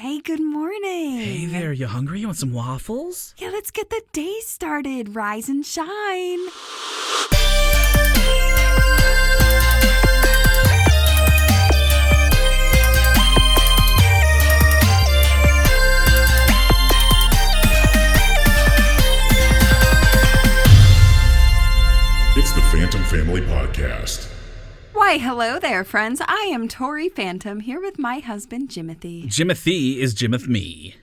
Hey, good morning. Hey there, you hungry? You want some waffles? Yeah, let's get the day started. Rise and shine. It's the Phantom Family Podcast. Why, hello there, friends. I am Tori Phantom here with my husband, Jimothy. Jimothy is Jimeth me.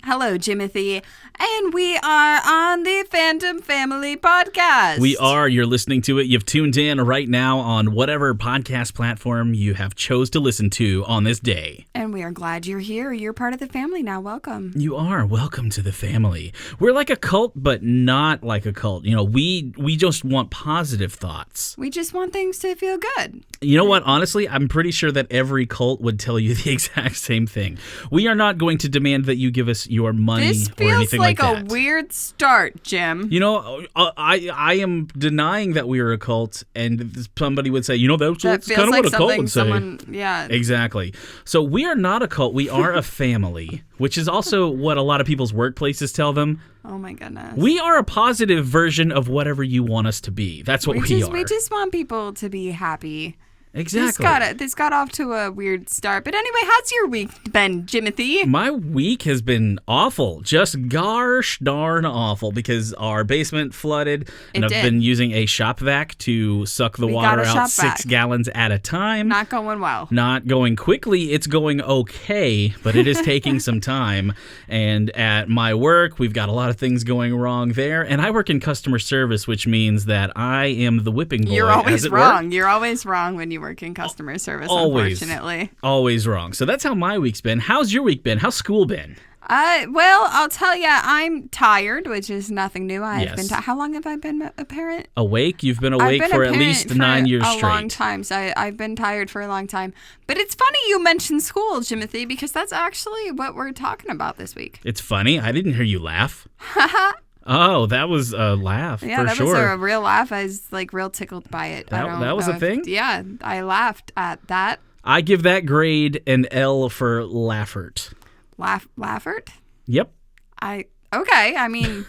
Hello, Jimothy. And we are on the Phantom Family Podcast. We are. You're listening to it. You've tuned in right now on whatever podcast platform you have chose to listen to on this day. And we are glad you're here. You're part of the family now. Welcome. You are. Welcome to the family. We're like a cult, but not like a cult. You know, we just want positive thoughts. We just want things to feel good. You know what? Honestly, I'm pretty sure that every cult would tell you the exact same thing. We are not going to demand that you give us your money or anything like that. This feels like a weird start, Jim. You know, I am denying that we are a cult, and somebody would say, you know, that's kind of what a cult would say. Yeah. Exactly. So we are not a cult. We are a family, which is also what a lot of people's workplaces tell them. Oh, my goodness. We are a positive version of whatever you want us to be. That's what we are. We just want people to be happy. Exactly. This got off to a weird start. But anyway, how's your week been, Jimothy? My week has been awful. Just gosh darn awful because our basement flooded and I've been using a shop vac to suck the water out 6 gallons at a time. Not going well. Not going quickly. It's going okay, but it is taking some time. And at my work, we've got a lot of things going wrong there. And I work in customer service, which means that I am the whipping boy. You're always wrong. You're always wrong when you work in customer service, unfortunately. Always wrong. So that's how my week's been. How's your week been? How's school been? Well, I'll tell you, I'm tired, which is nothing new. How long have I been a parent? Awake? You've been awake for at least 9 years straight. A long time. So I've been tired for a long time. But it's funny you mentioned school, Jimothy, because that's actually what we're talking about this week. It's funny. I didn't hear you laugh. Oh, that was a laugh, for sure. Yeah, that was a real laugh. I was, real tickled by it. That was a thing? Yeah, I laughed at that. I give that grade an L for Laffert. Laffert? Yep. Okay, I mean...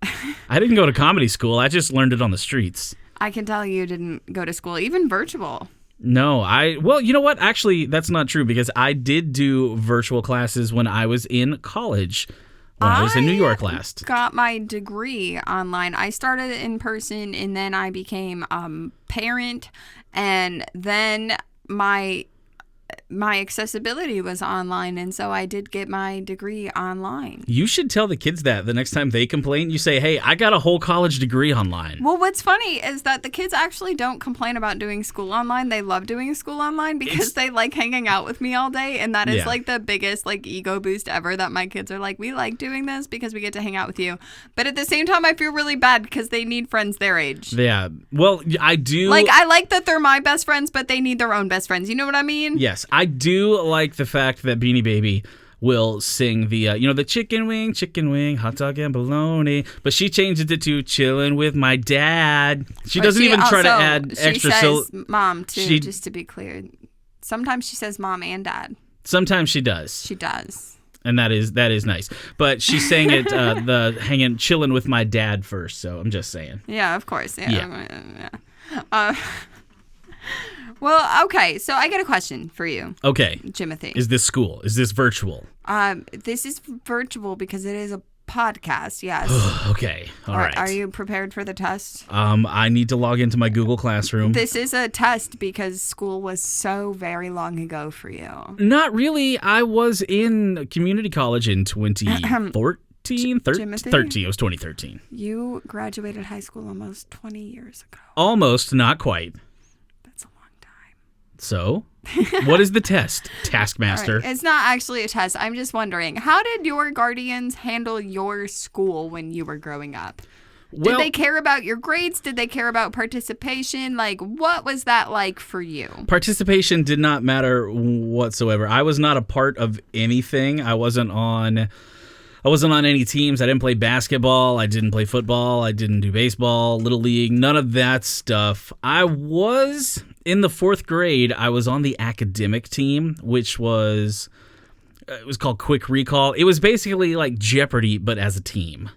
I didn't go to comedy school. I just learned it on the streets. I can tell you didn't go to school, even virtual. No, well, you know what? Actually, that's not true because I did do virtual classes when I was in college. When I was in New York last. Got my degree online. I started in person and then I became parent, and then my accessibility was online, and so I did get my degree online. You should tell the kids that the next time they complain. You say, hey, I got a whole college degree online. Well, what's funny is that the kids actually don't complain about doing school online. They love doing school online because they like hanging out with me all day, and that is the biggest ego boost ever, that my kids are like, we like doing this because we get to hang out with you. But at the same time, I feel really bad because they need friends their age. Yeah. Well, I do. I like that they're my best friends, but they need their own best friends. You know what I mean? Yes. I do like the fact that Beanie Baby will sing the chicken wing, hot dog and bologna, but she changes it to chillin' with my dad. She doesn't even try to add extra. She says mom too, just to be clear. Sometimes she says mom and dad. Sometimes she does. She does. And that is nice. But she sang it chillin' with my dad first, so I'm just saying. Yeah, of course. Yeah. Well, okay, so I got a question for you. Okay. Jimothy. Is this school? Is this virtual? This is virtual because it is a podcast, yes. Okay, all right. Are you prepared for the test? I need to log into my Google Classroom. This is a test because school was so very long ago for you. Not really. I was in community college in 2014. 13. It was 2013. You graduated high school almost 20 years ago. Almost, not quite. So, what is the test, Taskmaster? Right. It's not actually a test. I'm just wondering, how did your guardians handle your school when you were growing up? Did they care about your grades? Did they care about participation? What was that like for you? Participation did not matter whatsoever. I was not a part of anything. I wasn't on any teams. I didn't play basketball. I didn't play football. I didn't do baseball, Little League, none of that stuff. I was, in the 4th grade, I was on the academic team, which was It was called Quick Recall. It was basically like Jeopardy, but as a team.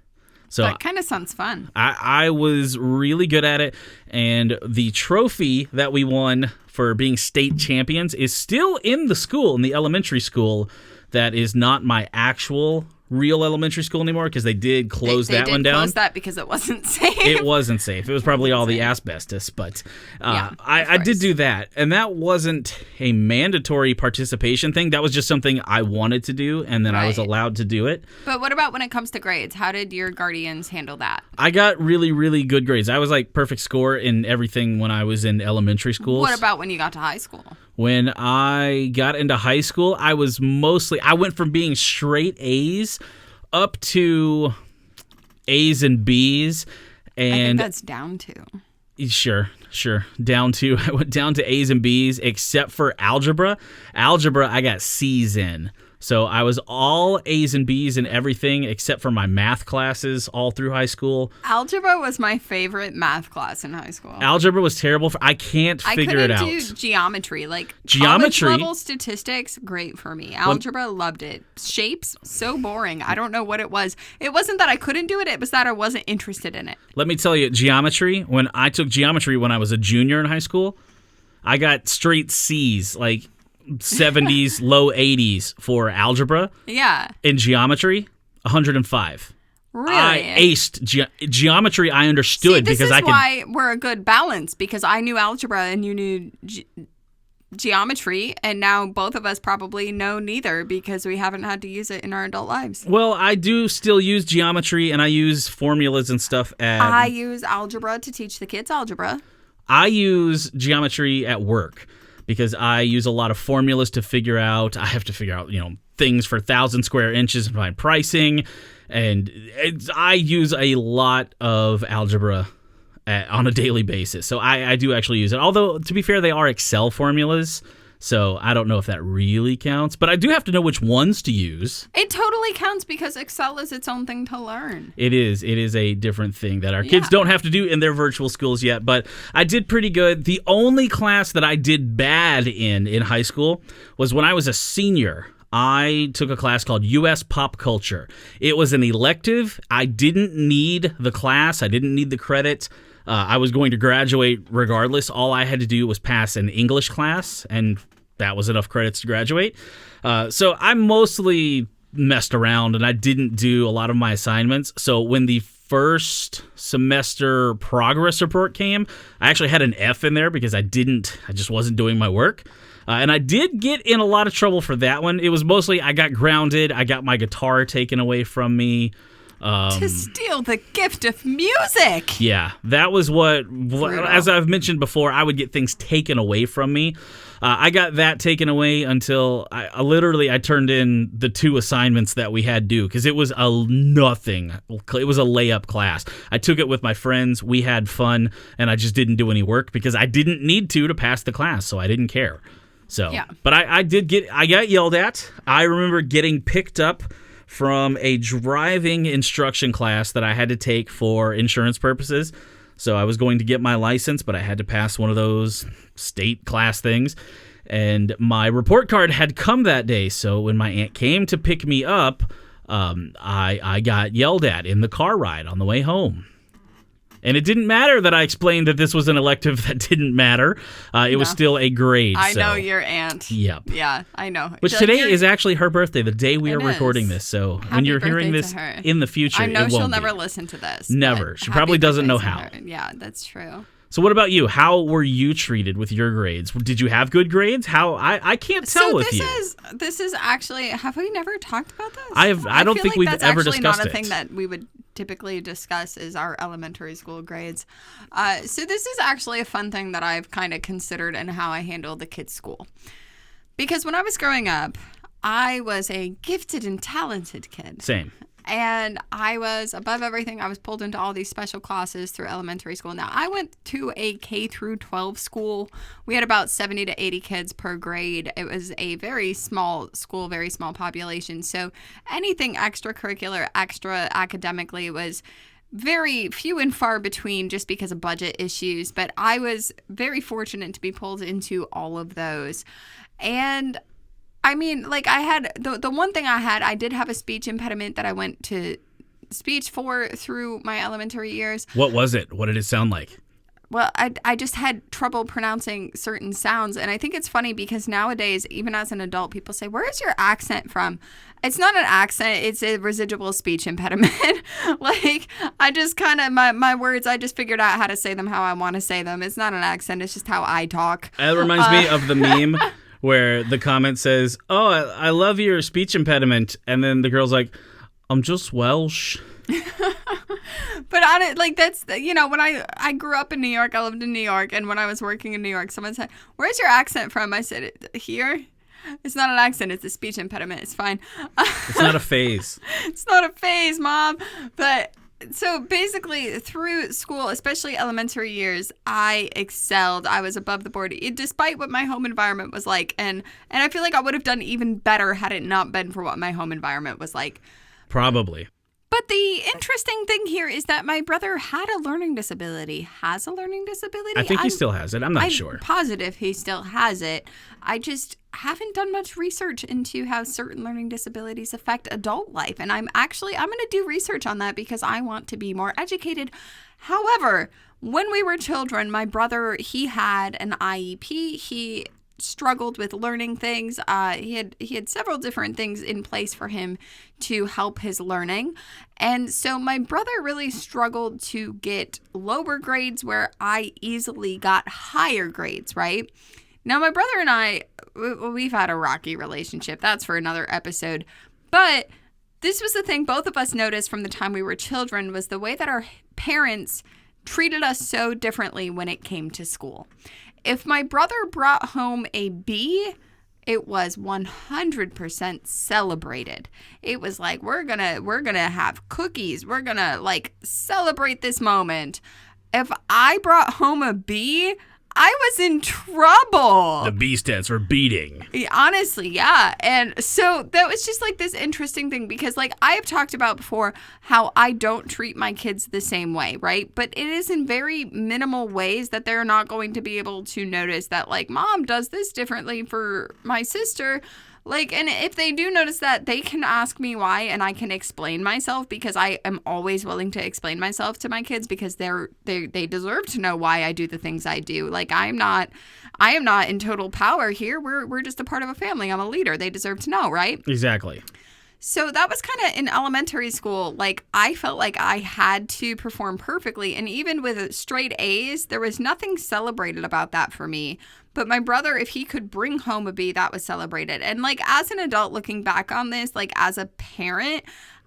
So That kind of sounds fun. I was really good at it, and the trophy that we won for being state champions is still in the school, in the elementary school. That is not my actual real elementary school anymore because they did close that one down. They did close that because it wasn't safe. It wasn't safe. It was probably all the asbestos, but I did do that, and that wasn't a mandatory participation thing. That was just something I wanted to do, and then I was allowed to do it. But what about when it comes to grades? How did your guardians handle that? I got really, really good grades. I was like perfect score in everything when I was in elementary school. What about when you got to high school? When I got into high school, I went from being straight A's up to A's and B's. And I think that's down to. Sure. I went down to A's and B's except for algebra. Algebra, I got C's in. So I was all A's and B's in everything except for my math classes all through high school. Algebra was my favorite math class in high school. Algebra was terrible. I can't figure it out. I couldn't do geometry. Like geometry, college level statistics, great for me. Algebra, loved it. Shapes, so boring. I don't know what it was. It wasn't that I couldn't do it. It was that I wasn't interested in it. Let me tell you, geometry, when I took geometry when I was a junior in high school, I got straight C's, like 70s, low 80s for algebra. Yeah. In geometry, 105. Really? I aced geometry. I understood because I could. This is why we're a good balance, because I knew algebra and you knew geometry, and now both of us probably know neither because we haven't had to use it in our adult lives. Well, I do still use geometry, and I use formulas and stuff. I use algebra to teach the kids algebra. I use geometry at work, because I use a lot of formulas to figure out. I have to figure out, things for 1,000 square inches and find pricing, and I use a lot of algebra on a daily basis. So I do actually use it. Although, to be fair, they are Excel formulas, so I don't know if that really counts. But I do have to know which ones to use. It totally counts because Excel is its own thing to learn. It is. It is a different thing that our kids don't have to do in their virtual schools yet. But I did pretty good. The only class that I did bad in high school was when I was a senior. I took a class called U.S. Pop Culture. It was an elective. I didn't need the class. I didn't need the credit. I was going to graduate regardless. All I had to do was pass an English class, and that was enough credits to graduate. So I mostly messed around, and I didn't do a lot of my assignments. So when the first semester progress report came, I actually had an F in there because I just wasn't doing my work. And I did get in a lot of trouble for that one. It was mostly I got grounded. I got my guitar taken away from me. To steal the gift of music. Yeah, that was what as I've mentioned before, I would get things taken away from me. I got that taken away until I turned in the 2 assignments that we had due because it was nothing. It was a layup class. I took it with my friends. We had fun, and I just didn't do any work because I didn't need to pass the class, so I didn't care. So, yeah. But I got yelled at. I remember getting picked up from a driving instruction class that I had to take for insurance purposes. So I was going to get my license, but I had to pass one of those state class things. And my report card had come that day. So when my aunt came to pick me up, I got yelled at in the car ride on the way home. And it didn't matter that I explained that this was an elective that didn't matter. It was still a grade. I know your aunt. Yep. Yeah, I know. Which today is actually her birthday, the day we are recording this. So when you're hearing this in the future, it won't be. I know she'll never listen to this. Never. She probably doesn't know how. Yeah, that's true. So what about you? How were you treated with your grades? Did you have good grades? How I can't tell with you. This is actually, have we never talked about this? I don't think we've ever discussed it. That's actually not a thing that we would typically discuss is our elementary school grades. So this is actually a fun thing that I've kind of considered in how I handle the kids' school. Because when I was growing up, I was a gifted and talented kid. Same. And I was above everything. I was pulled into all these special classes through elementary school. Now, I went to a K through 12 school. We had about 70 to 80 kids per grade. It was a very small school, very small population. So anything extracurricular, extra academically was very few and far between just because of budget issues. But I was very fortunate to be pulled into all of those. And I mean, like I had the one thing I did have a speech impediment that I went to speech for through my elementary years. What was it? What did it sound like? Well, I just had trouble pronouncing certain sounds. And I think it's funny because nowadays, even as an adult, people say, where is your accent from? It's not an accent. It's a residual speech impediment. Like, I just kind of, my words, I just figured out how to say them how I want to say them. It's not an accent. It's just how I talk. It reminds me of the meme where the comment says, oh, I love your speech impediment. And then the girl's like, I'm just Welsh. But on it, like that's, when I grew up in New York, I lived in New York, and when I was working in New York, someone said, where's your accent from? I said, here. It's not an accent, it's a speech impediment. It's fine. It's not a phase. It's not a phase, Mom. But so basically through school, especially elementary years, I excelled. I was above the board, despite what my home environment was like. And I feel like I would have done even better had it not been for what my home environment was like. Probably. But the interesting thing here is that my brother has a learning disability. I think he still has it. I'm sure. Positive he still has it. I just haven't done much research into how certain learning disabilities affect adult life. And I'm going to do research on that because I want to be more educated. However, when we were children, my brother, he had an IEP. He struggled with learning things. He had several different things in place for him to help his learning. And so my brother really struggled to get lower grades where I easily got higher grades, right? Now, my brother and I, we've had a rocky relationship. That's for another episode. But this was the thing both of us noticed from the time we were children was the way that our parents treated us so differently when it came to school. If my brother brought home a B, it was 100% celebrated. It was like, we're gonna have cookies. We're gonna like celebrate this moment. If I brought home a B, I was in trouble. The B stands for beating. Honestly, yeah. And so that was just like this interesting thing because like I have talked about before how I don't treat my kids the same way, right? But it is in very minimal ways that they're not going to be able to notice that like Mom does this differently for my sister. Like, and if they do notice that, they can ask me why, and I can explain myself because I am always willing to explain myself to my kids because they deserve to know why I do the things I do. Like, I am not in total power here. We're just a part of a family. I'm a leader. They deserve to know, right? Exactly. So that was kind of in elementary school. Like, I felt like I had to perform perfectly. And even with straight A's, there was nothing celebrated about that for me. But my brother, if he could bring home a B, that was celebrated. And like, as an adult looking back on this, like as a parent,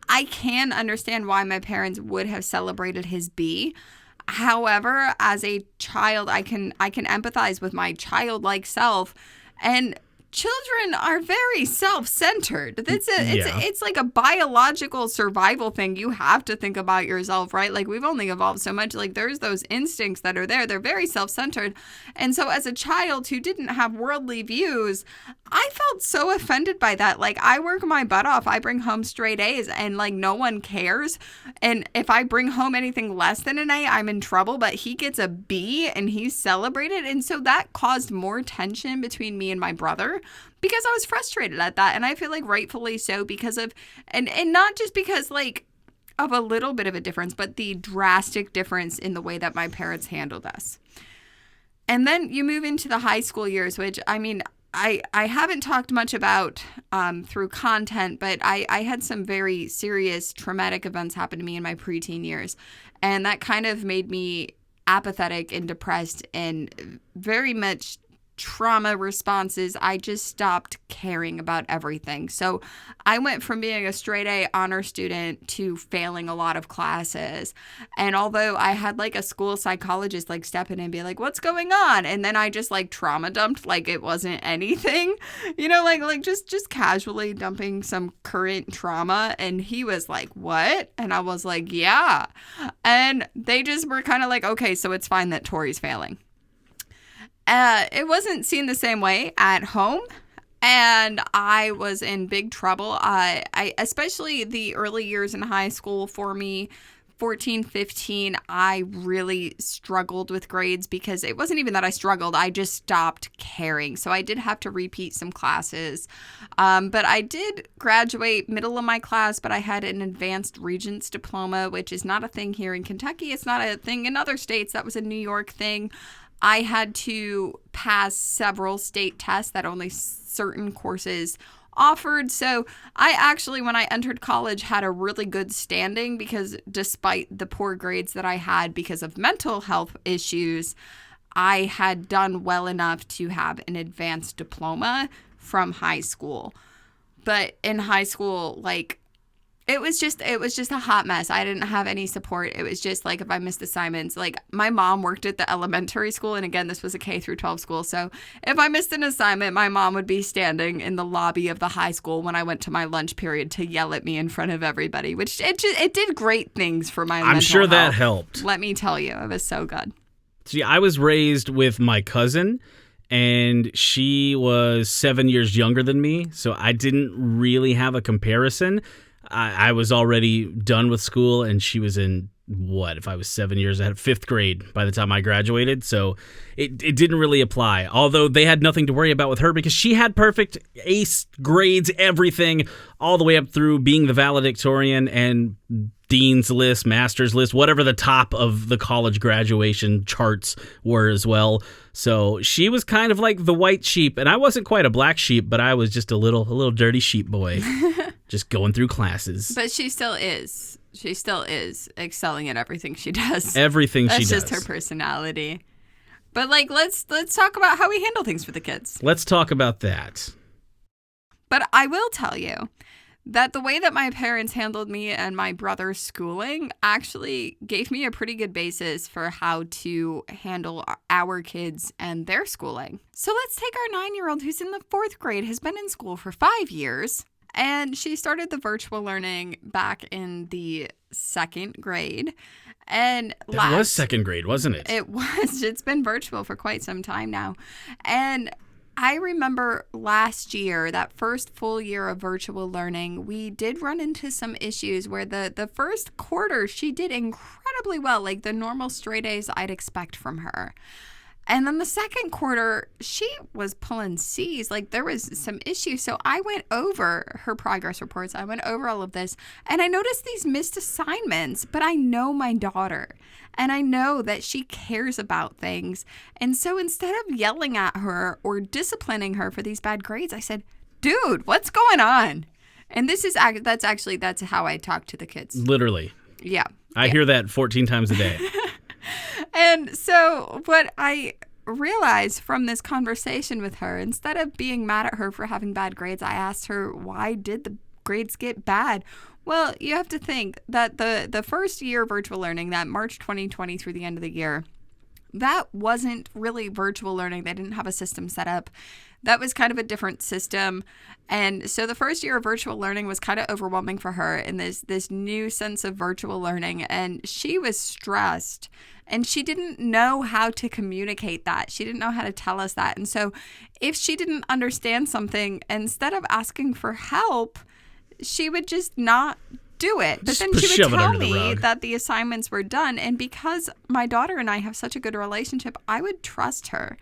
I can understand why my parents would have celebrated his B. However, as a child, I can empathize with my childlike self. And children are very self-centered. It's like a biological survival thing. You have to think about yourself, right? Like we've only evolved so much. Like there's those instincts that are there. They're very self-centered. And so as a child who didn't have worldly views, I felt so offended by that. Like I work my butt off. I bring home straight A's and like no one cares. And if I bring home anything less than an A, I'm in trouble. But he gets a B and he's celebrated. And so that caused more tension between me and my brother. Because I was frustrated at that. And I feel like rightfully so because of, and not just because like of a little bit of a difference, but the drastic difference in the way that my parents handled us. And then you move into the high school years, which I mean, I haven't talked much about through content, but I had some very serious traumatic events happen to me in my preteen years. And that kind of made me apathetic and depressed and very much trauma responses. I just stopped caring about everything. So I went from being a straight A honor student to failing a lot of classes. And although I had like a school psychologist like step in and be like, what's going on? And then I just like trauma dumped like it wasn't anything, like just casually dumping some current trauma. And he was like, what? And I was like, yeah. And they just were kind of like, okay, so it's fine that Tori's failing. It wasn't seen the same way at home, and I was in big trouble. I especially the early years in high school for me 14, 15, I really struggled with grades because it wasn't even that I struggled. I just stopped caring. So I did have to repeat some classes. But I did graduate middle of my class, but I had an advanced Regents diploma, which is not a thing here in Kentucky. It's not a thing in other states. That was a New York thing. I had to pass several state tests that only certain courses offered. So I actually, when I entered college, had a really good standing because despite the poor grades that I had because of mental health issues, I had done well enough to have an advanced diploma from high school. But in high school, like, it was just a hot mess. I didn't have any support. It was just like if I missed assignments, like my mom worked at the elementary school. And again, this was a K through 12 school. So if I missed an assignment, my mom would be standing in the lobby of the high school when I went to my lunch period to yell at me in front of everybody, which it did great things for my mental health. I'm sure that helped. Let me tell you, it was so good. See, I was raised with my cousin, and she was 7 years younger than me. So I didn't really have a comparison. I was already done with school, and she was in, if I was 7 years ahead, 5th grade by the time I graduated. So it didn't really apply, although they had nothing to worry about with her because she had perfect ace grades, everything, all the way up through being the valedictorian and dean's list, master's list, whatever the top of the college graduation charts were as well. So she was kind of like the white sheep, and I wasn't quite a black sheep, but I was just a little dirty sheep boy. Just going through classes. But she still is. She still is excelling at everything she does. Everything she does. That's just her personality. But like, let's talk about how we handle things for the kids. Let's talk about that. But I will tell you that the way that my parents handled me and my brother's schooling actually gave me a pretty good basis for how to handle our kids and their schooling. So let's take our 9-year-old who's in the 4th grade, has been in school for 5 years. And she started the virtual learning back in the 2nd grade. And that was 2nd grade, wasn't it? It was. It's been virtual for quite some time now. And I remember last year, that first full year of virtual learning, we did run into some issues where the first quarter, she did incredibly well, like the normal straight A's I'd expect from her. And then the second quarter, she was pulling C's. Like, there was some issues. So I went over her progress reports. I went over all of this. And I noticed these missed assignments. But I know my daughter. And I know that she cares about things. And so instead of yelling at her or disciplining her for these bad grades, I said, dude, what's going on? And that's how I talk to the kids. Literally. Yeah. I hear that 14 times a day. And so what I realized from this conversation with her, instead of being mad at her for having bad grades, I asked her, why did the grades get bad? Well, you have to think that the first year of virtual learning, that March 2020 through the end of the year, that wasn't really virtual learning. They didn't have a system set up. That was kind of a different system. And so the first year of virtual learning was kind of overwhelming for her in this new sense of virtual learning. And she was stressed and she didn't know how to communicate that. She didn't know how to tell us that. And so if she didn't understand something, instead of asking for help, she would just not do it. But then she would tell me that the assignments were done. And because my daughter and I have such a good relationship, I would trust her.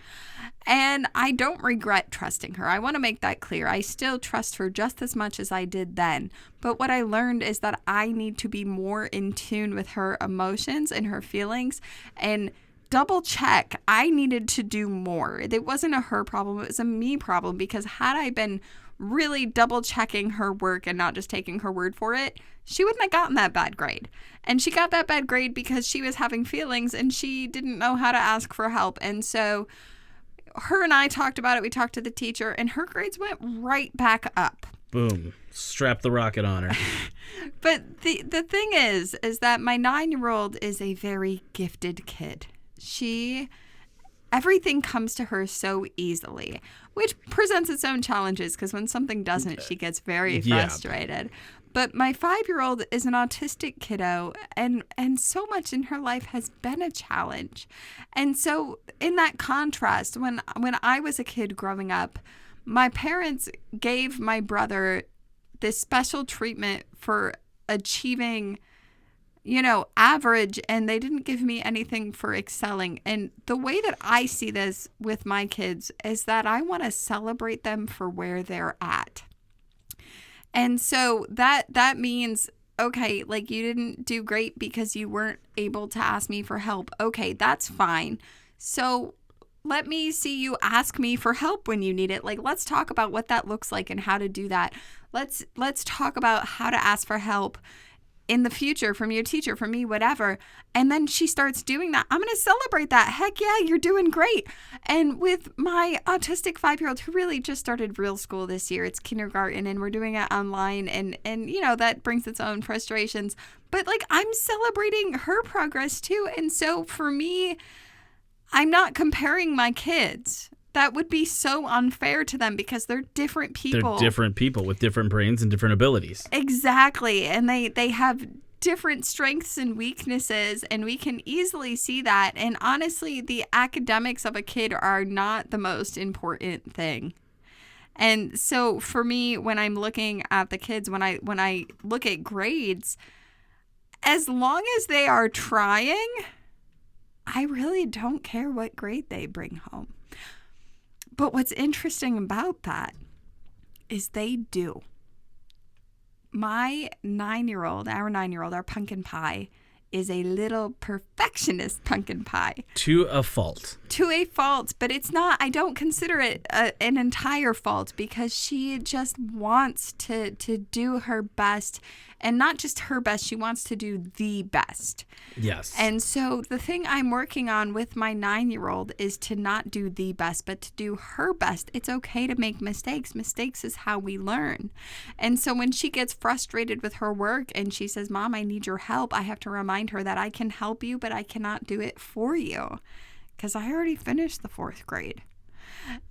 And I don't regret trusting her. I want to make that clear. I still trust her just as much as I did then. But what I learned is that I need to be more in tune with her emotions and her feelings and double check. I needed to do more. It wasn't a her problem. It was a me problem, because had I been really double checking her work and not just taking her word for it, she wouldn't have gotten that bad grade. And she got that bad grade because she was having feelings and she didn't know how to ask for help. And so her and I talked about it. We talked to the teacher and her grades went right back up. Boom. Strap the rocket on her. But the thing is that my 9-year-old is a very gifted kid. Everything comes to her so easily, which presents its own challenges, because when something doesn't, she gets very frustrated. But my 5-year-old is an autistic kiddo, and so much in her life has been a challenge. And so in that contrast, when I was a kid growing up, my parents gave my brother this special treatment for achieving average, and they didn't give me anything for excelling. And the way that I see this with my kids is that I want to celebrate them for where they're at. And so that means, okay, like you didn't do great because you weren't able to ask me for help. Okay, that's fine. So let me see you ask me for help when you need it. Like, let's talk about what that looks like and how to do that. Let's talk about how to ask for help in the future from your teacher, from me, whatever. And then she starts doing that. I'm going to celebrate that. Heck yeah, you're doing great. And with my autistic 5-year-old who really just started real school this year, it's kindergarten and we're doing it online, and that brings its own frustrations. But like, I'm celebrating her progress too. And so for me, I'm not comparing my kids. That would be so unfair to them because they're different people. They're different people with different brains and different abilities. Exactly. And they have different strengths and weaknesses, and we can easily see that. And honestly, the academics of a kid are not the most important thing. And so for me, when I'm looking at the kids, when I look at grades, as long as they are trying, I really don't care what grade they bring home. But what's interesting about that is they do. Our 9-year-old, our pumpkin pie, is a little perfectionist pumpkin pie. To a fault. But it's not, I don't consider it an entire fault, because she just wants to do her best. And not just her best, she wants to do the best. Yes. And so the thing I'm working on with my 9-year-old is to not do the best, but to do her best. It's okay to make mistakes. Mistakes is how we learn. And so when she gets frustrated with her work and she says, Mom, I need your help, I have to remind her that I can help you, but I cannot do it for you because I already finished the 4th grade.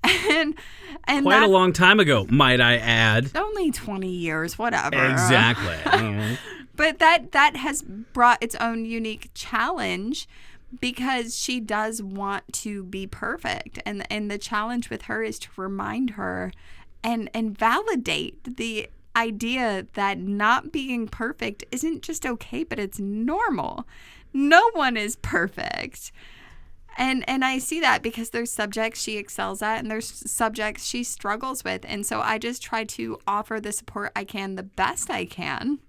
And quite a long time ago, might I add. Only 20 years, whatever. Exactly. But that has brought its own unique challenge, because she does want to be perfect. And the challenge with her is to remind her and validate the idea that not being perfect isn't just okay, but it's normal. No one is perfect. And I see that because there's subjects she excels at and there's subjects she struggles with. And so I just try to offer the support I can the best I can.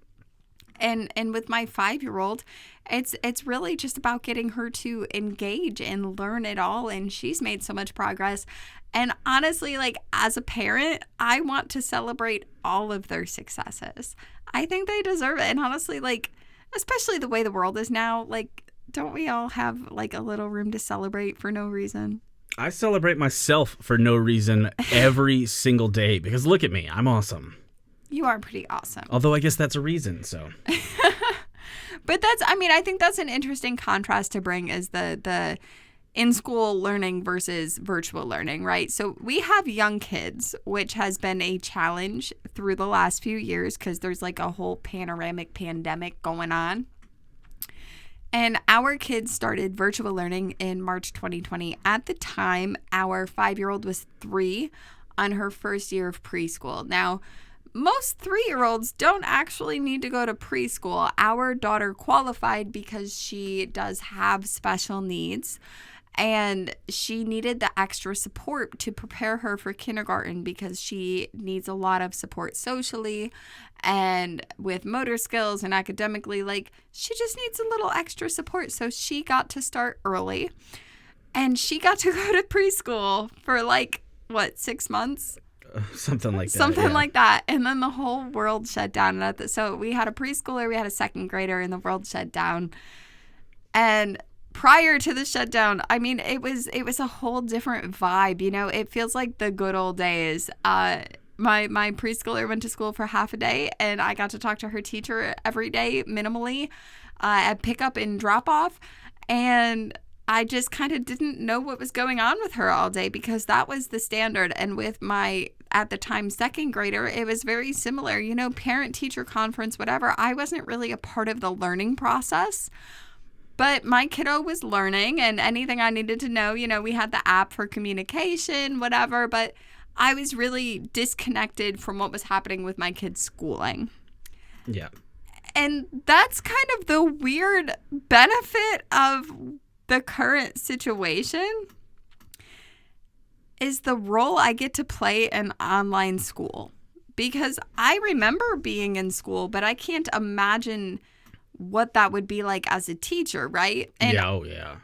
And with my 5-year-old, it's really just about getting her to engage and learn it all. And she's made so much progress. And honestly, like, as a parent, I want to celebrate all of their successes. I think they deserve it. And honestly, like, especially the way the world is now, like, don't we all have like a little room to celebrate for no reason? I celebrate myself for no reason every single day, because look at me, I'm awesome. You are pretty awesome. Although I guess that's a reason, so. But I think that's an interesting contrast to bring, is the in-school learning versus virtual learning, right? So we have young kids, which has been a challenge through the last few years because there's like a whole panoramic pandemic going on. And our kids started virtual learning in March 2020. At the time, our 5-year-old was 3 on her first year of preschool. Now, most 3-year-olds don't actually need to go to preschool. Our daughter qualified because she does have special needs. And she needed the extra support to prepare her for kindergarten because she needs a lot of support socially and with motor skills and academically. Like, she just needs a little extra support. So she got to start early, and she got to go to preschool for 6 months? Something like that. Something like that. And then the whole world shut down. So we had a preschooler, we had a 2nd grader, and the world shut down. And prior to the shutdown, it was a whole different vibe. It feels like the good old days. My preschooler went to school for half a day, and I got to talk to her teacher every day, minimally, at pickup and drop off. And I just kind of didn't know what was going on with her all day because that was the standard. And with my, at the time, 2nd grader, it was very similar. Parent-teacher conference, whatever. I wasn't really a part of the learning process. But my kiddo was learning, and anything I needed to know, we had the app for communication, whatever, but I was really disconnected from what was happening with my kids' schooling. Yeah. And that's kind of the weird benefit of the current situation is the role I get to play in online school. Because I remember being in school, but I can't imagine what that would be like as a teacher, right? And yeah.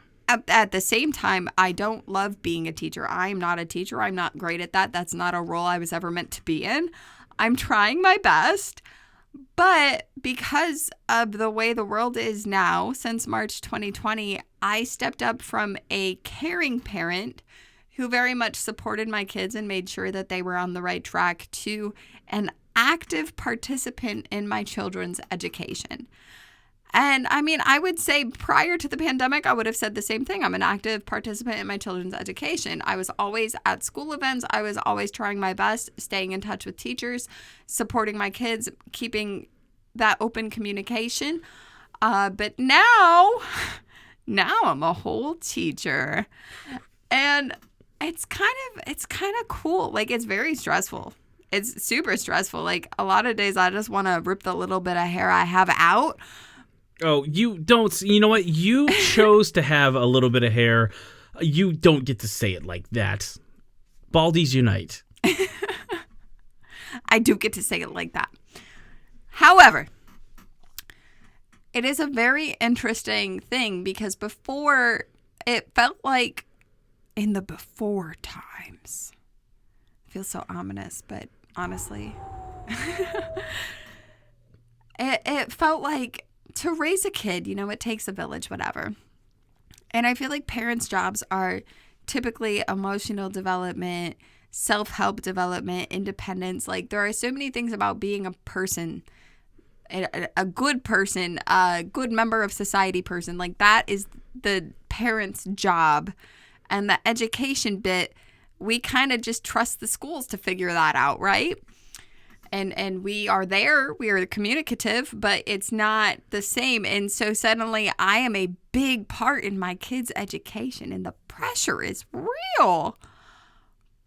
At the same time, I don't love being a teacher. I'm not a teacher. I'm not great at that. That's not a role I was ever meant to be in. I'm trying my best. But because of the way the world is now, since March 2020, I stepped up from a caring parent who very much supported my kids and made sure that they were on the right track to an active participant in my children's education. And I mean, I would say prior to the pandemic, I would have said the same thing. I'm an active participant in my children's education. I was always at school events. I was always trying my best, staying in touch with teachers, supporting my kids, keeping that open communication. But now I'm a whole teacher. And it's kind of cool. Like, it's very stressful. It's super stressful. Like, a lot of days I just want to rip the little bit of hair I have out. Oh, you don't. You know what? You chose to have a little bit of hair. You don't get to say it like that. Baldies unite. I do get to say it like that. However, it is a very interesting thing because before, it felt like in the before times. It feels so ominous, but honestly, it felt like to raise a kid, you know, it takes a village, whatever. And I feel like parents' jobs are typically emotional development, self-help development, independence. Like, there are so many things about being a person, a good person, a good member of society person. Like, that is the parent's job. And the education bit, we kind of just trust the schools to figure that out, right? And we are there, we are communicative, but it's not the same. And so suddenly I am a big part in my kids' education, and the pressure is real.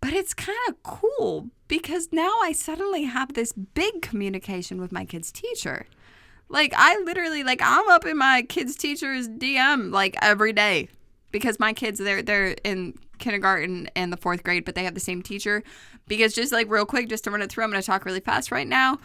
But it's kind of cool because now I suddenly have this big communication with my kids' teacher. Like, I literally, like, I'm up in my kids' teacher's DM, like, every day. Because my kids, they're in kindergarten and the 4th grade, but they have the same teacher. Because just like real quick, just to run it through, I'm going to talk really fast right now.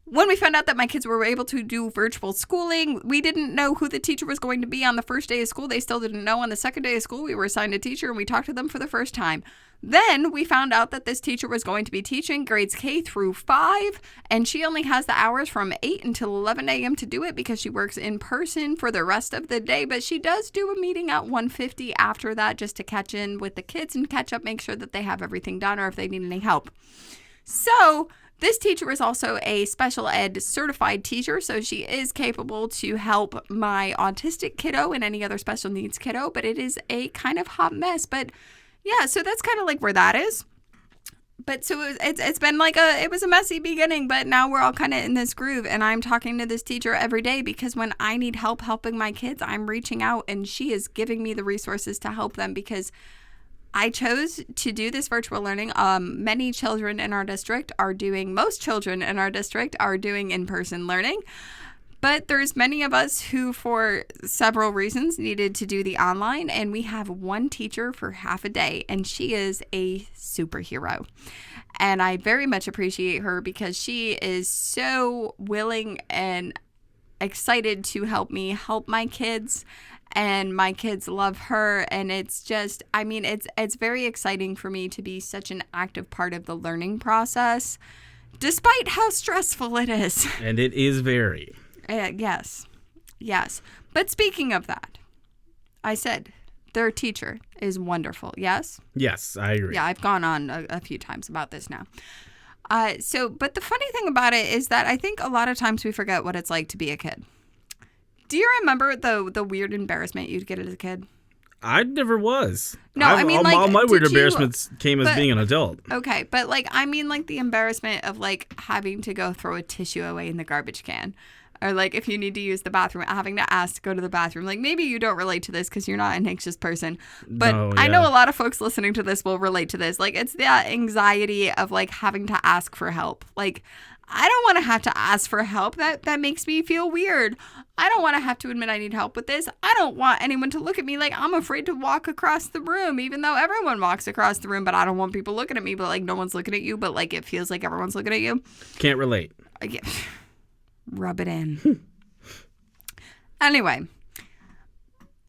When we found out that my kids were able to do virtual schooling, we didn't know who the teacher was going to be on the first day of school. They still didn't know. On the second day of school, we were assigned a teacher and we talked to them for the first time. Then we found out that this teacher was going to be teaching grades K through 5, and she only has the hours from 8 until 11 a.m. to do it because she works in person for the rest of the day. But she does do a meeting at 1:50 after that just to catch in with the kids and catch up, make sure that they have everything done or if they need any help. So this teacher is also a special ed certified teacher, so she is capable to help my autistic kiddo and any other special needs kiddo, but it is a kind of hot mess. But yeah, so that's kind of like where that is. But so it's been like it was a messy beginning, but now we're all kind of in this groove, and I'm talking to this teacher every day because when I need help helping my kids, I'm reaching out and she is giving me the resources to help them because I chose to do this virtual learning. Most children in our district are doing in-person learning. But there's many of us who, for several reasons, needed to do the online, and we have one teacher for half a day, and she is a superhero. And I very much appreciate her because she is so willing and excited to help me help my kids, and my kids love her. And it's just, I mean, it's very exciting for me to be such an active part of the learning process, despite how stressful it is. And it is very. Yes. But speaking of that, I said their teacher is wonderful. Yes? Yes, I agree. Yeah, I've gone on a few times about this now. But the funny thing about it is that I think a lot of times we forget what it's like to be a kid. Do you remember the weird embarrassment you'd get as a kid? I never was. No, I mean, like, all my weird did you- embarrassments came as being an adult. Okay, but like, I mean, like the embarrassment of like having to go throw a tissue away in the garbage can. Or like if you need to use the bathroom, having to ask to go to the bathroom. Like maybe you don't relate to this because you're not an anxious person. But No, I yeah. know a lot of folks listening to this will relate to this. Like it's that anxiety of like having to ask for help. Like I don't want to have to ask for help. That makes me feel weird. I don't want to have to admit I need help with this. I don't want anyone to look at me like I'm afraid to walk across the room, even though everyone walks across the room, but I don't want people looking at me, but like no one's looking at you, but like it feels like everyone's looking at you. Can't relate. Rub it in. Anyway,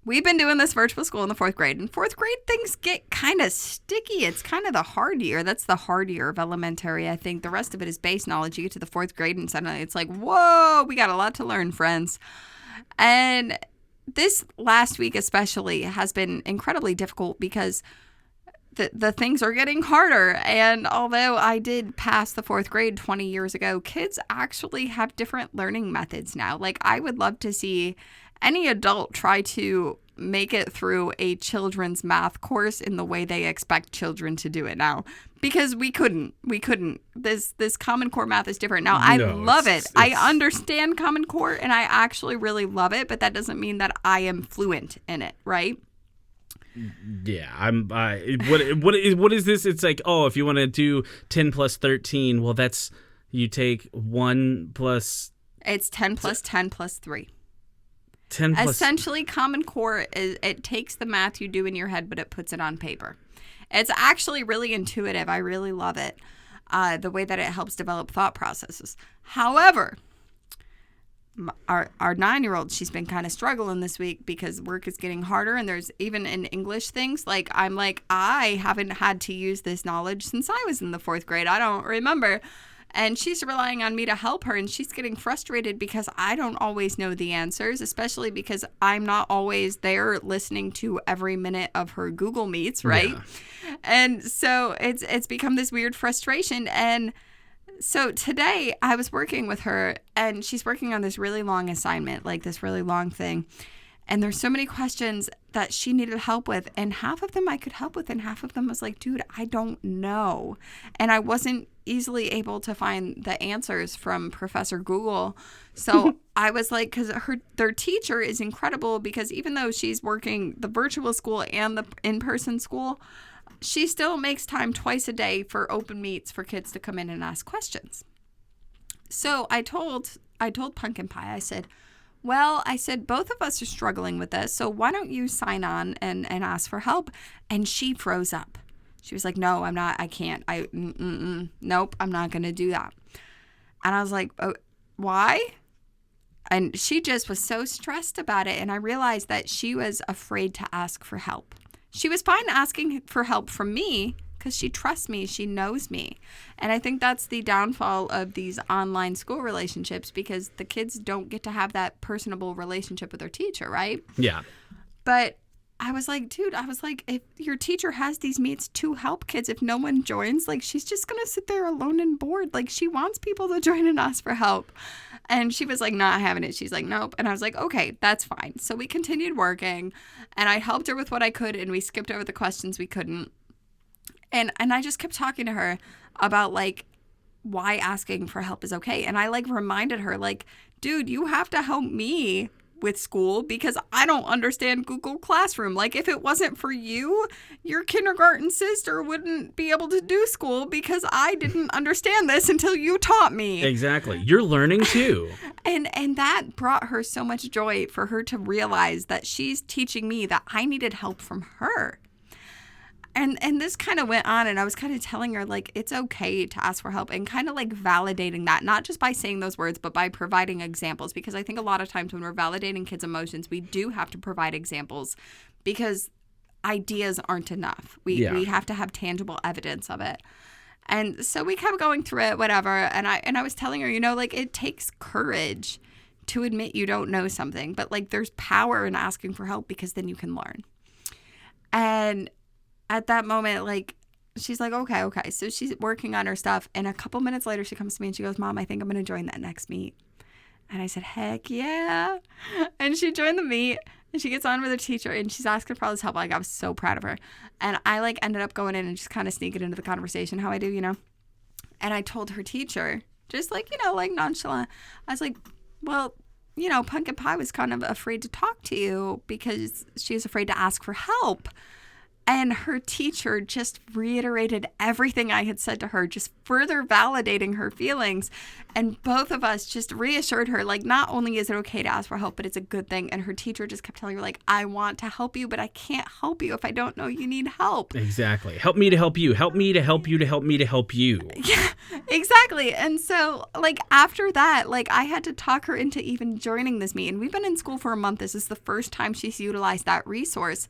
we've been doing this virtual school in the 4th grade, and 4th grade things get kind of sticky. It's kind of the hard year. That's the hard year of elementary, I think. The rest of it is base knowledge. You get to the 4th grade, and suddenly it's like, whoa, we got a lot to learn, friends. And this last week especially has been incredibly difficult because the things are getting harder. And although I did pass the 4th grade 20 years ago, kids actually have different learning methods now. Like, I would love to see any adult try to make it through a children's math course in the way they expect children to do it now, because we couldn't. This Common Core math is different. Now, I love it. I understand Common Core, and I actually really love it, but that doesn't mean that I am fluent in it, right? Yeah, what is this? It's like, oh, if you want to do 10 plus 13, well, that's, you take 1 plus... It's 10 plus 10 plus 3. 10 plus... Essentially, Common Core is, it takes the math you do in your head, but it puts it on paper. It's actually really intuitive. I really love it, the way that it helps develop thought processes. However, our 9-year-old, she's been kind of struggling this week because work is getting harder, and there's even in English things like, I haven't had to use this knowledge since I was in the 4th grade. I don't remember. And she's relying on me to help her, and she's getting frustrated because I don't always know the answers, especially because I'm not always there listening to every minute of her Google Meets, right? Yeah. And so it's become this weird frustration. And so today I was working with her, and she's working on this really long assignment, like this really long thing. And there's so many questions that she needed help with, and half of them I could help with, and half of them was like, dude, I don't know. And I wasn't easily able to find the answers from Professor Google. So I was like, because their teacher is incredible, because even though she's working the virtual school and the in-person school, she still makes time twice a day for open meets for kids to come in and ask questions. So I told Pumpkin Pie, I said, both of us are struggling with this, so why don't you sign on and ask for help? And she froze up. She was like, no, I'm not, I can't, nope, I'm not going to do that. And I was like, oh, why? And she just was so stressed about it, and I realized that she was afraid to ask for help. She was fine asking for help from me, because she trusts me, she knows me. And I think that's the downfall of these online school relationships, because the kids don't get to have that personable relationship with their teacher, right? Yeah. But I was like, dude, if your teacher has these meets to help kids, if no one joins, like, she's just going to sit there alone and bored. Like, she wants people to join and ask for help. And she was like, not having it. She's like, nope. And I was like, okay, that's fine. So we continued working, and I helped her with what I could, and we skipped over the questions we couldn't. And I just kept talking to her about, like, why asking for help is okay. And I, like, reminded her, like, dude, you have to help me with school because I don't understand Google Classroom. Like, if it wasn't for you, your kindergarten sister wouldn't be able to do school because I didn't understand this until you taught me. Exactly. You're learning too. And that brought her so much joy for her to realize that she's teaching me that I needed help from her. And this kind of went on, and I was kind of telling her, like, it's okay to ask for help, and kind of, like, validating that, not just by saying those words, but by providing examples, because I think a lot of times when we're validating kids' emotions, we do have to provide examples, because ideas aren't enough. We have to have tangible evidence of it. And so we kept going through it, whatever, and I was telling her, you know, like, it takes courage to admit you don't know something, but, like, there's power in asking for help, because then you can learn. And at that moment, like, she's like, okay. So she's working on her stuff. And a couple minutes later, she comes to me and she goes, Mom, I think I'm going to join that next meet. And I said, heck yeah. And she joined the meet, and she gets on with her teacher, and she's asking for all this help. Like, I was so proud of her. And I, like, ended up going in and just kind of sneaking into the conversation, how I do, you know. And I told her teacher, just, like, you know, like, nonchalant. I was like, well, you know, Pumpkin Pie was kind of afraid to talk to you because she was afraid to ask for help. And her teacher just reiterated everything I had said to her, just further validating her feelings. And both of us just reassured her, like, not only is it okay to ask for help, but it's a good thing. And her teacher just kept telling her, like, I want to help you, but I can't help you if I don't know you need help. Exactly. Help me to help you. Help me to help you to help me to help you. Yeah, exactly. And so, like, after that, like, I had to talk her into even joining this meeting. We've been in school for a month. This is the first time she's utilized that resource.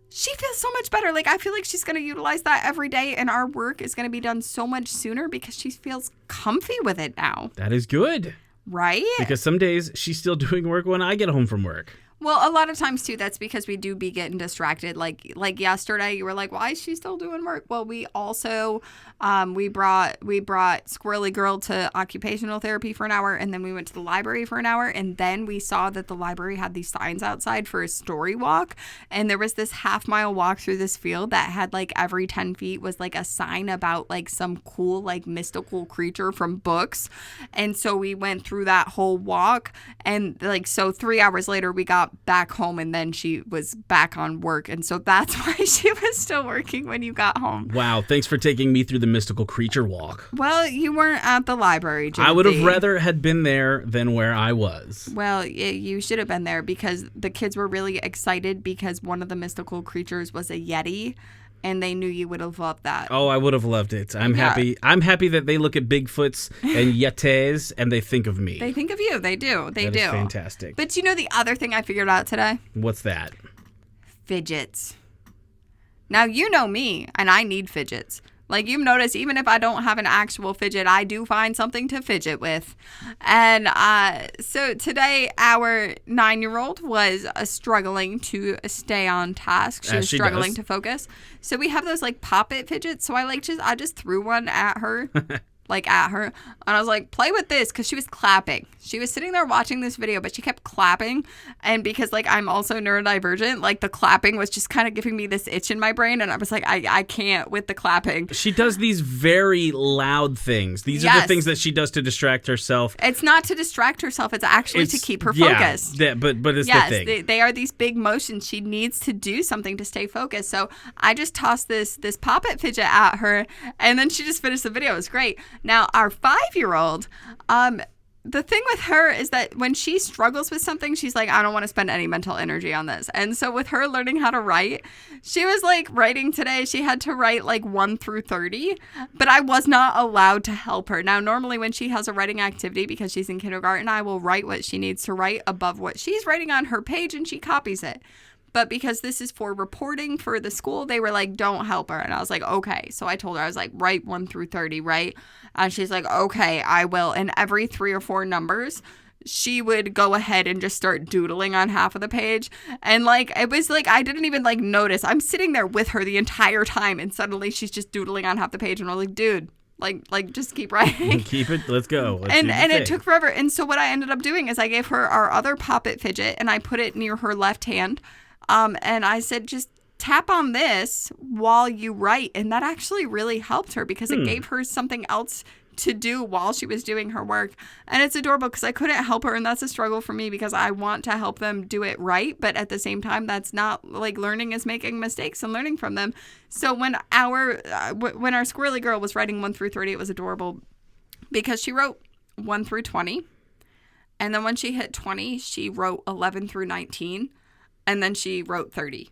She feels so much better. Like, I feel like she's going to utilize that every day, and our work is going to be done so much sooner because she feels comfy with it now. That is good. Right? Because some days she's still doing work when I get home from work. Well, a lot of times, too, that's because we do be getting distracted. Like yesterday, you were like, why is she still doing work? Well, we also, we brought Squirrely Girl to occupational therapy for an hour, and then we went to the library for an hour, and then we saw that the library had these signs outside for a story walk, and there was this half-mile walk through this field that had, like, every 10 feet was, like, a sign about, like, some cool, like, mystical creature from books, and so we went through that whole walk, and, like, so 3 hours later, we got back home, and then she was back on work, and so that's why she was still working when you got home. Wow, thanks for taking me through the mystical creature walk. Well, you weren't at the library, Jimmy. I would have rather had been there than where I was. Well, you should have been there because the kids were really excited because one of the mystical creatures was a Yeti, and they knew you would have loved that. Oh, I would have loved it. I'm happy. I'm happy that they look at Bigfoots and Yetis and they think of me. They think of you. They do. They do. That is fantastic. But you know the other thing I figured out today? What's that? Fidgets. Now, you know me, and I need fidgets. Like, you've noticed, even if I don't have an actual fidget, I do find something to fidget with. And so today, our 9-year-old was struggling to stay on task. She was struggling to focus. So we have those, like, pop-it fidgets. So I just threw one at her. And I was like, play with this, because she was clapping. She was sitting there watching this video, but she kept clapping, and because, like, I'm also neurodivergent, like, the clapping was just kind of giving me this itch in my brain, and I was like, I can't with the clapping. She does these very loud things. These are the things that she does to distract herself. It's not to distract herself. It's actually to keep her focused. Yeah, but it's the thing. Yes, they are these big motions. She needs to do something to stay focused. So I just tossed this pop-it fidget at her, and then she just finished the video. It was great. Now, our 5-year-old, the thing with her is that when she struggles with something, she's like, I don't want to spend any mental energy on this. And so with her learning how to write, she was like writing today. She had to write like 1 through 30, but I was not allowed to help her. Now, normally when she has a writing activity, because she's in kindergarten, I will write what she needs to write above what she's writing on her page, and she copies it. But because this is for reporting for the school, they were like, don't help her. And I was like, okay. So I told her, I was like, write 1 through 30, right? And she's like, okay, I will. And every 3 or 4 numbers, she would go ahead and just start doodling on half of the page. And like, it was like, I didn't even like notice. I'm sitting there with her the entire time, and suddenly she's just doodling on half the page. And we're like, dude, like just keep writing. Keep it. Let's go. And it took forever. And so what I ended up doing is I gave her our other pop-it fidget, and I put it near her left hand. And I said, just tap on this while you write. And that actually really helped her because it gave her something else to do while she was doing her work. And it's adorable because I couldn't help her. And that's a struggle for me because I want to help them do it right. But at the same time, that's not like learning is making mistakes and learning from them. So when our Squirrely Girl was writing 1 through 30, it was adorable because she wrote 1 through 20. And then when she hit 20, she wrote 11 through 19. And then she wrote 30.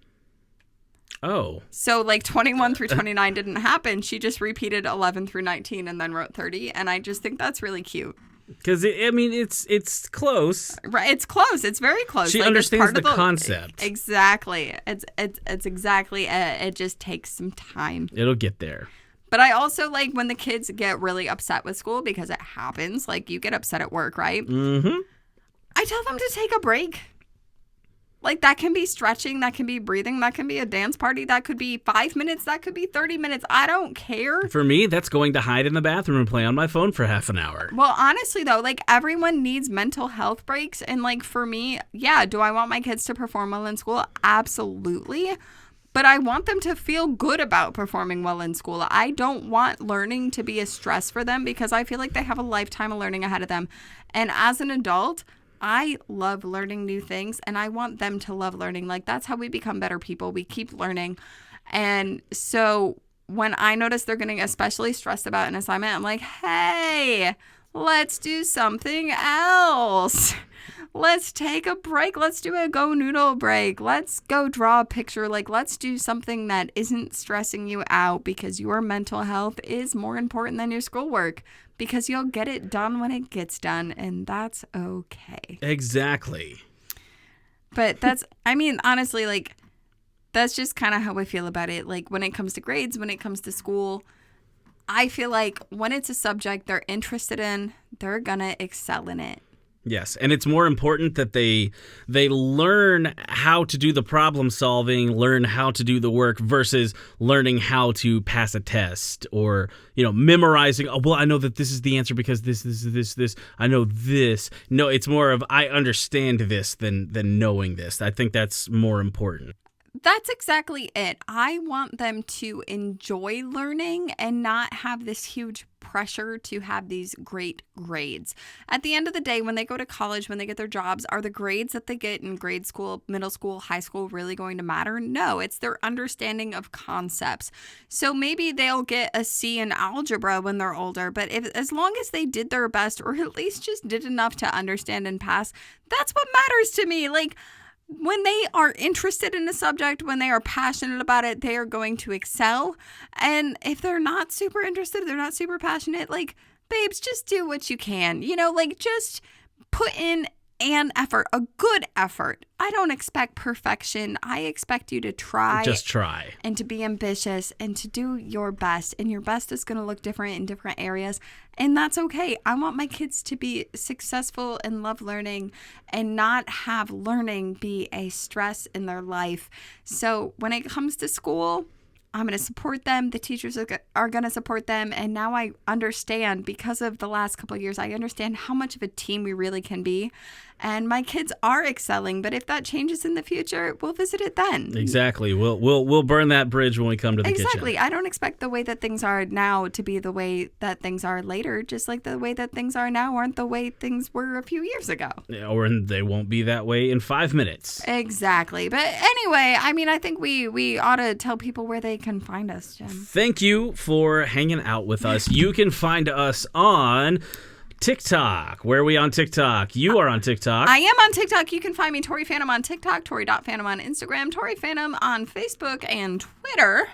Oh. So like 21 through 29 didn't happen. She just repeated 11 through 19 and then wrote 30. And I just think that's really cute. Because, it's close. Right. It's close. It's very close. She understands the concept. Exactly. It's exactly it. It just takes some time. It'll get there. But I also like when the kids get really upset with school because it happens. Like you get upset at work, right? Mm-hmm. I tell them to take a break. Like, that can be stretching, that can be breathing, that can be a dance party, that could be 5 minutes, that could be 30 minutes. I don't care. For me, that's going to hide in the bathroom and play on my phone for half an hour. Well, honestly, though, like, everyone needs mental health breaks. And, like, for me, yeah, do I want my kids to perform well in school? Absolutely. But I want them to feel good about performing well in school. I don't want learning to be a stress for them because I feel like they have a lifetime of learning ahead of them. And as an adult, I love learning new things, and I want them to love learning. Like, that's how we become better people. We keep learning. And so when I notice they're getting especially stressed about an assignment, I'm like, hey, let's do something else. Let's take a break. Let's do a go noodle break. Let's go draw a picture. Like, let's do something that isn't stressing you out, because your mental health is more important than your schoolwork, because you'll get it done when it gets done, and that's okay. Exactly. But honestly, like, that's just kind of how I feel about it. Like, when it comes to grades, when it comes to school, I feel like when it's a subject they're interested in, they're gonna excel in it. Yes, and it's more important that they learn how to do the problem solving, learn how to do the work, versus learning how to pass a test or, memorizing. Oh, well, I know that this is the answer because this. I know this. No, it's more of I understand this than knowing this. I think that's more important. That's exactly it. I want them to enjoy learning and not have this huge pressure to have these great grades. At the end of the day, when they go to college, when they get their jobs, are the grades that they get in grade school, middle school, high school really going to matter? No, it's their understanding of concepts. So maybe they'll get a C in algebra when they're older, but as long as they did their best, or at least just did enough to understand and pass, that's what matters to me. Like, when they are interested in a subject, when they are passionate about it, they are going to excel. And if they're not super interested, they're not super passionate, like, babes, just do what you can. Just put in an effort, a good effort. I don't expect perfection. I expect you to try. Just try. And to be ambitious and to do your best. And your best is going to look different in different areas. And that's okay. I want my kids to be successful and love learning and not have learning be a stress in their life. So when it comes to school, I'm going to support them. The teachers are going to support them. And now I understand, because of the last couple of years, I understand how much of a team we really can be. And my kids are excelling. But if that changes in the future, we'll visit it then. Exactly. We'll burn that bridge when we come to the kitchen. Exactly. I don't expect the way that things are now to be the way that things are later. Just like the way that things are now aren't the way things were a few years ago. Yeah, or they won't be that way in 5 minutes. Exactly. But anyway, I think we ought to tell people where they can find us, Jim. Thank you for hanging out with us. You can find us on TikTok. Where are we on TikTok? You are on TikTok. I am on TikTok. You can find me, Tori Phantom, on TikTok, Tori.Phantom on Instagram, Tori Phantom on Facebook and Twitter.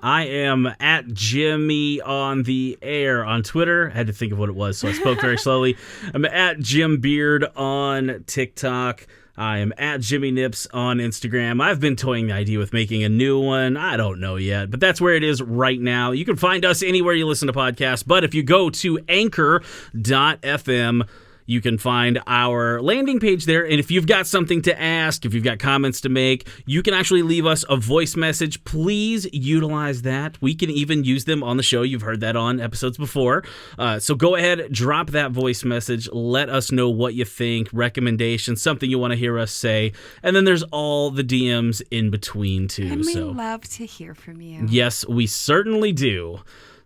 I am at Jimmy on the Air on Twitter. I had to think of what it was, so I spoke very slowly. I'm at Jim Beard on TikTok. I am at Jimmy Nips on Instagram. I've been toying the idea with making a new one. I don't know yet, but that's where it is right now. You can find us anywhere you listen to podcasts, but if you go to anchor.fm, you can find our landing page there. And if you've got something to ask, if you've got comments to make, you can actually leave us a voice message. Please utilize that. We can even use them on the show. You've heard that on episodes before. So go ahead, drop that voice message. Let us know what you think, recommendations, something you want to hear us say. And then there's all the DMs in between, too. And we love to hear from you. Yes, we certainly do.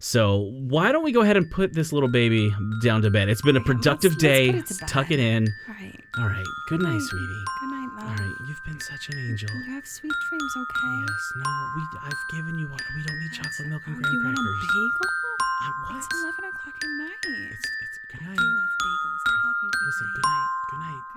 So why don't we go ahead and put this little baby down to bed? It's been a productive day. Let's tuck it in. All right. Good night, sweetie. Good night, love. All right. You've been such an angel. You have sweet dreams, okay? Yes. No. I've given you. We don't need chocolate milk and graham You want a crackers. bagel? What? It's 11 o'clock at night. It's good I night. love bagels. I love you. Listen. Good night. Good night.